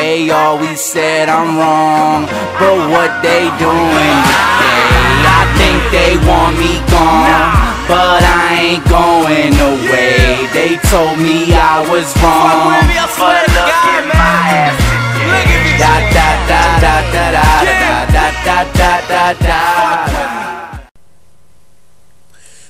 they always said I'm wrong, but what they doing today? I think they want me gone, but I ain't going away. They told me I was wrong, but look at my ass today. Da da da da da da da da da da da.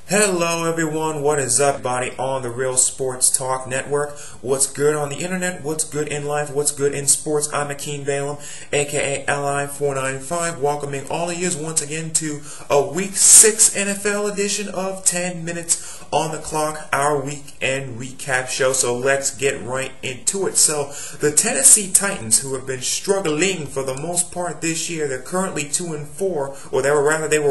Hello everyone, what is up, buddy, on the Real Sports Talk Network? What's good on the internet? What's good in life? What's good in sports? I'm Akeem Balaam, aka LI495, welcoming all of you once again to a Week 6 NFL edition of 10 Minutes on the Clock, our weekend recap show. So let's get right into it. So the Tennessee Titans, who have been struggling for the most part this year, they're currently 2-4, or they were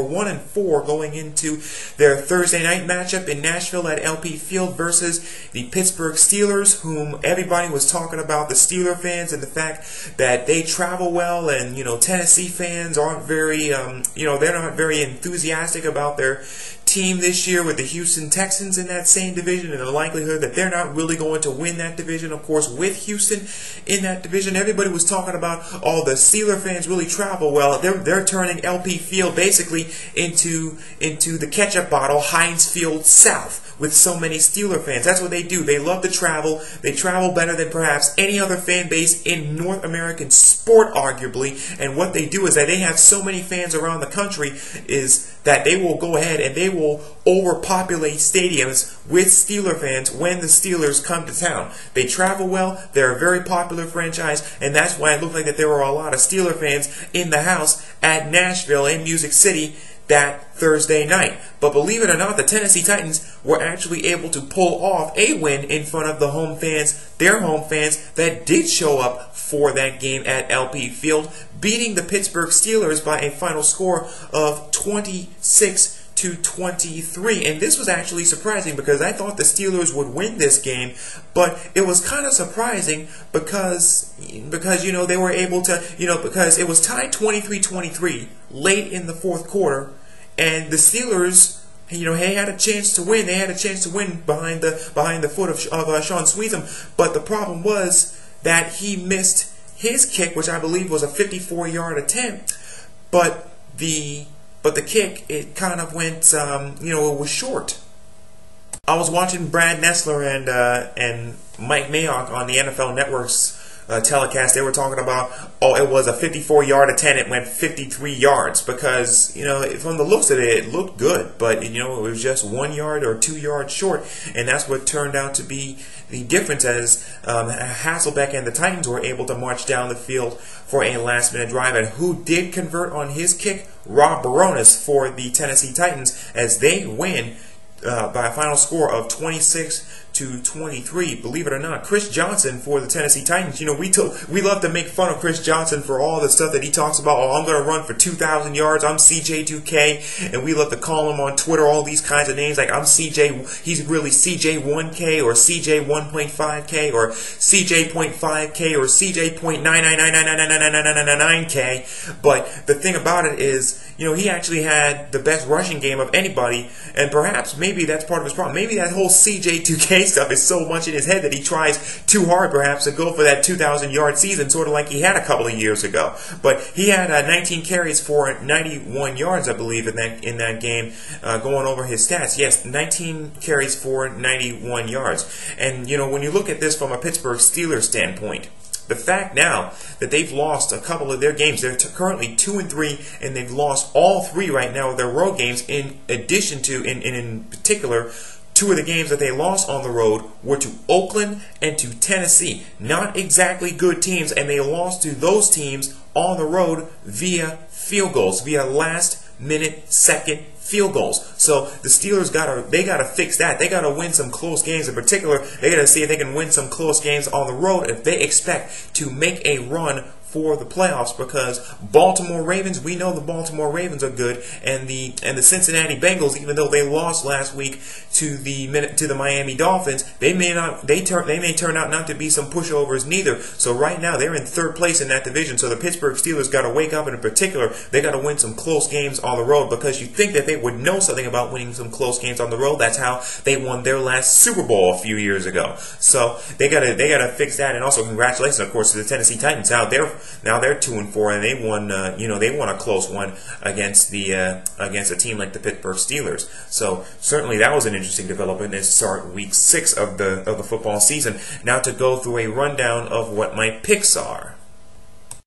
1-4 going into their Thursday night matchup in Nashville at LP Field versus the Pittsburgh Steelers, whom everybody was talking about, the Steeler fans, and the fact that they travel well, and Tennessee fans aren't very they're not very enthusiastic about their team this year with the Houston Texans in that same division, and the likelihood that they're not really going to win that division. Of course, with Houston in that division, everybody was talking about all the Steeler fans really travel well. They're turning LP Field basically into the ketchup bottle, Heinz Field South, with so many Steeler fans. That's what they do. They love to travel. They travel better than perhaps any other fan base in North American sport, arguably. And what they do is that they have so many fans around the country is that they will go ahead and they will overpopulate stadiums with Steeler fans when the Steelers come to town. They travel well. They're a very popular franchise, and that's why it looked like that there were a lot of Steeler fans in the house at Nashville in Music City that Thursday night. But believe it or not, the Tennessee Titans were actually able to pull off a win in front of the home fans, their home fans that did show up for that game at LP Field, beating the Pittsburgh Steelers by a final score of 26-23. And this was actually surprising because I thought the Steelers would win this game, but it was kind of surprising because they were able to, because it was tied 23-23 late in the fourth quarter, and the Steelers, they had a chance to win. They had a chance to win behind the foot of Sean Sweetham, but the problem was that he missed his kick, which I believe was a 54-yard attempt, but the kick, it kind of went, it was short. I was watching Brad Nessler and Mike Mayock on the NFL Network's telecast. They were talking about, it was a 54-yard attempt. It went 53 yards because, from the looks of it, it looked good, but, it was just 1 yard or 2 yards short, and that's what turned out to be the difference as Hasselbeck and the Titans were able to march down the field for a last-minute drive. And who did convert on his kick? Rob Baronis for the Tennessee Titans, as they win by a final score of 26-23. Believe it or not, Chris Johnson for the Tennessee Titans. We love to make fun of Chris Johnson for all the stuff that he talks about. I'm going to run for 2,000 yards. I'm CJ2K, and we love to call him on Twitter all these kinds of names like I'm CJ. He's really CJ1K or CJ1.5K or CJ.5K or CJ.99999999999K. But the thing about it is, he actually had the best rushing game of anybody, and perhaps maybe that's part of his problem. Maybe that whole CJ2K stuff is so much in his head that he tries too hard perhaps to go for that 2,000-yard season, sort of like he had a couple of years ago. But he had 19 carries for 91 yards, I believe, in that game, going over his stats. Yes, 19 carries for 91 yards. And, when you look at this from a Pittsburgh Steelers standpoint, the fact now that they've lost a couple of their games, they're currently 2-3, and they've lost all three right now of their road games. In addition to, in particular, two of the games that they lost on the road were to Oakland and to Tennessee. Not exactly good teams, and they lost to those teams on the road via field goals, via last-minute second field goals. So the Steelers gotta fix that. They gotta win some close games. In particular, they gotta see if they can win some close games on the road if they expect to make a run for the playoffs, because Baltimore Ravens, we know the Baltimore Ravens are good, and the Cincinnati Bengals, even though they lost last week to the Miami Dolphins, they may turn out not to be some pushovers neither. So right now they're in third place in that division. So the Pittsburgh Steelers got to wake up, and in particular they got to win some close games on the road, because you think that they would know something about winning some close games on the road. That's how they won their last Super Bowl a few years ago. So they gotta fix that. And also congratulations, of course, to the Tennessee Titans. Now they're 2-4, and they won they won a close one against a team like the Pittsburgh Steelers. So certainly that was an interesting development to start week 6 of the football season. Now to go through a rundown of what my picks are.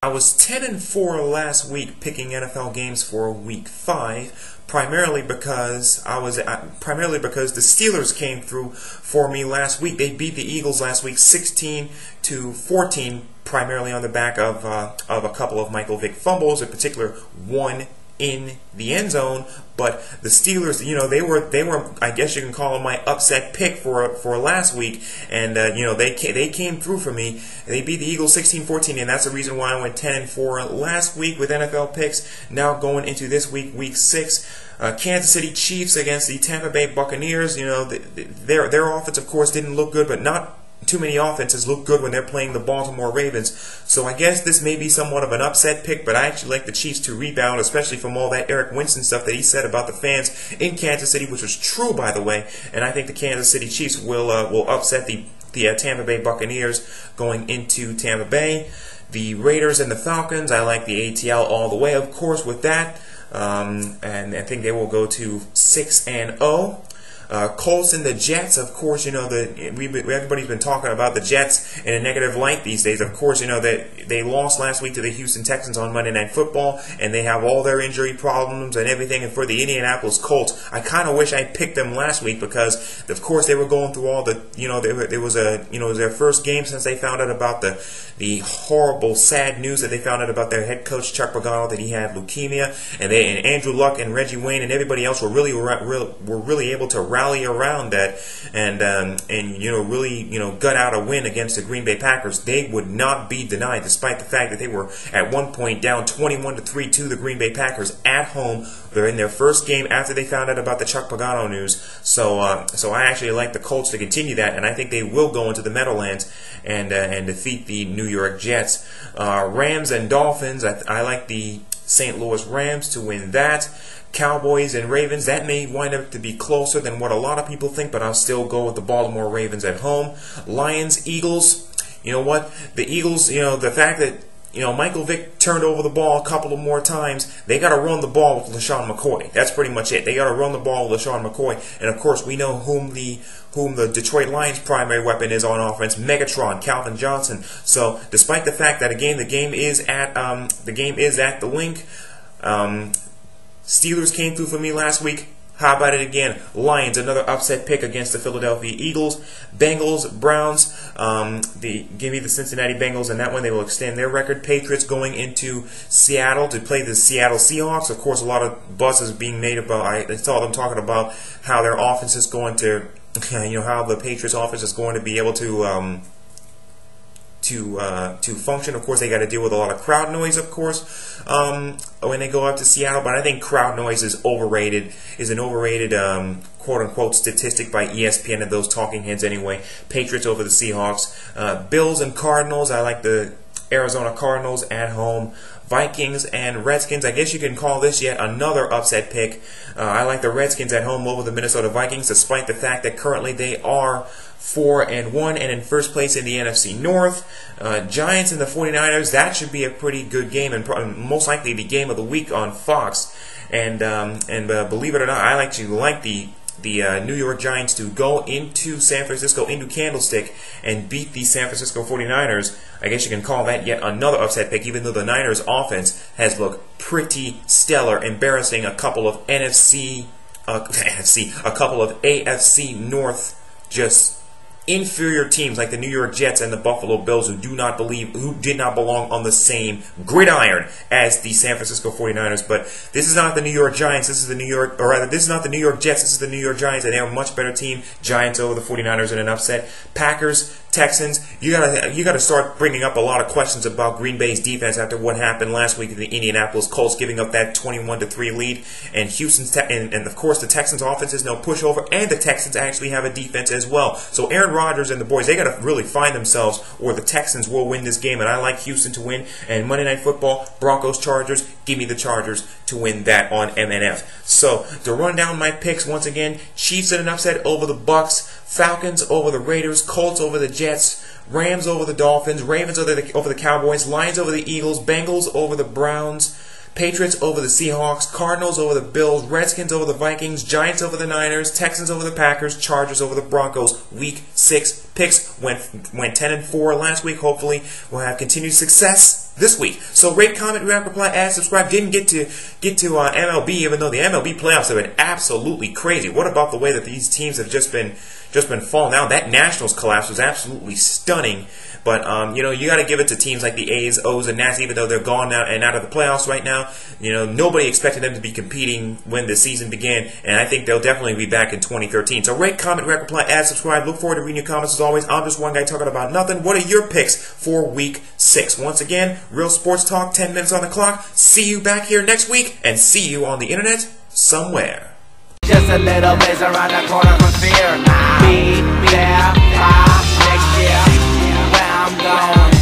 I was 10-4 last week picking NFL games for week 5, primarily because the Steelers came through for me last week. They beat the Eagles last week 16-14, primarily on the back of a couple of Michael Vick fumbles, in particular one in the end zone. But the Steelers, they were I guess you can call them my upset pick for last week, and they came through for me. They beat the Eagles 16-14, and that's the reason why I went 10-4 last week with NFL picks. Now going into this week, week 6. Kansas City Chiefs against the Tampa Bay Buccaneers. Their offense, of course, didn't look good, but not too many offenses look good when they're playing the Baltimore Ravens. So I guess this may be somewhat of an upset pick, but I actually like the Chiefs to rebound, especially from all that Eric Winston stuff that he said about the fans in Kansas City, which was true, by the way. And I think the Kansas City Chiefs will upset the Tampa Bay Buccaneers going into Tampa Bay. The Raiders and the Falcons, I like the ATL all the way, of course, with that. And I think they will go to 6-0. Colts and the Jets, of course, everybody's been talking about the Jets in a negative light these days. Of course, that they lost last week to the Houston Texans on Monday Night Football, and they have all their injury problems and everything. And for the Indianapolis Colts, I kind of wish I picked them last week, because, of course, they were going through all the, it was their first game since they found out about the horrible, sad news that they found out about their head coach Chuck Pagano, that he had leukemia, and Andrew Luck and Reggie Wayne and everybody else were really able to rally around that and really gut out a win against the Green Bay Packers. They would not be denied, despite the fact that they were at one point down 21-3 to the Green Bay Packers at home. They're in their first game after they found out about the Chuck Pagano news. So I actually like the Colts to continue that, and I think they will go into the Meadowlands and defeat the New York Jets. Rams and Dolphins, I like the St. Louis Rams to win that. Cowboys and Ravens, that may wind up to be closer than what a lot of people think, but I'll still go with the Baltimore Ravens at home. Lions, Eagles, you know what? The Eagles, the fact that Michael Vick turned over the ball a couple of more times, they got to run the ball with LaShawn McCoy. That's pretty much it. They got to run the ball with LaShawn McCoy, and of course we know whom the Detroit Lions' primary weapon is on offense, Megatron, Calvin Johnson. So despite the fact that the game is at the Link. Steelers came through for me last week. How about it again? Lions, another upset pick against the Philadelphia Eagles. Bengals, Browns, give me the Cincinnati Bengals, and that one they will extend their record. Patriots going into Seattle to play the Seattle Seahawks. Of course, a lot of buzz is being made about, I saw them talking about how their offense is going to, how the Patriots offense is going to be able to function. Of course, they got to deal with a lot of crowd noise, of course, when they go up to Seattle. But I think crowd noise is an overrated quote-unquote statistic by ESPN and those talking heads anyway. Patriots over the Seahawks. Bills and Cardinals, I like the Arizona Cardinals at home. Vikings and Redskins, I guess you can call this yet another upset pick. I like the Redskins at home over the Minnesota Vikings, despite the fact that currently they are 4-1 and in first place in the NFC North. Giants and the 49ers, that should be a pretty good game, and most likely the game of the week on Fox. And believe it or not, I actually like the New York Giants to go into San Francisco, into Candlestick, and beat the San Francisco 49ers. I guess you can call that yet another upset pick, even though the Niners offense has looked pretty stellar, embarrassing a couple of AFC North just inferior teams like the New York Jets and the Buffalo Bills, who did not belong on the same gridiron as the San Francisco 49ers. But this is not the New York Giants. This is the this is not the New York Jets. This is the New York Giants, and they're a much better team. Giants over the 49ers in an upset. Packers, Texans, you gotta start bringing up a lot of questions about Green Bay's defense after what happened last week in the Indianapolis Colts, giving up that 21-3 lead, and and of course the Texans' offense is no pushover, and the Texans actually have a defense as well. So Aaron Rodgers and the boys, they gotta really find themselves, or the Texans will win this game, and I like Houston to win. And Monday Night Football, Broncos, Chargers, give me the Chargers to win that on MNF. So to run down my picks once again: Chiefs in an upset over the Bucks, Falcons over the Raiders, Colts over the Jets, Rams over the Dolphins, Ravens over the Cowboys, Lions over the Eagles, Bengals over the Browns, Patriots over the Seahawks, Cardinals over the Bills, Redskins over the Vikings, Giants over the Niners, Texans over the Packers, Chargers over the Broncos. Week 6 picks went 10-4 last week. Hopefully we'll have continued success this week. So rate, comment, react, reply, add, subscribe. Didn't get to MLB, even though the MLB playoffs have been absolutely crazy. What about the way that these teams have just been falling down? That Nationals collapse was absolutely stunning. But you got to give it to teams like the A's, O's, and Nats, even though they're gone now and out of the playoffs right now. Nobody expected them to be competing when the season began, and I think they'll definitely be back in 2013. So rate, comment, react, reply, add, subscribe. Look forward to reading your comments as always. I'm just one guy talking about nothing. What are your picks for Week 6? Once again, Real Sports Talk, 10 minutes on the clock. See you back here next week, and see you on the internet somewhere. Just a little ways around the corner from fear. Be there by next year. Where I'm going.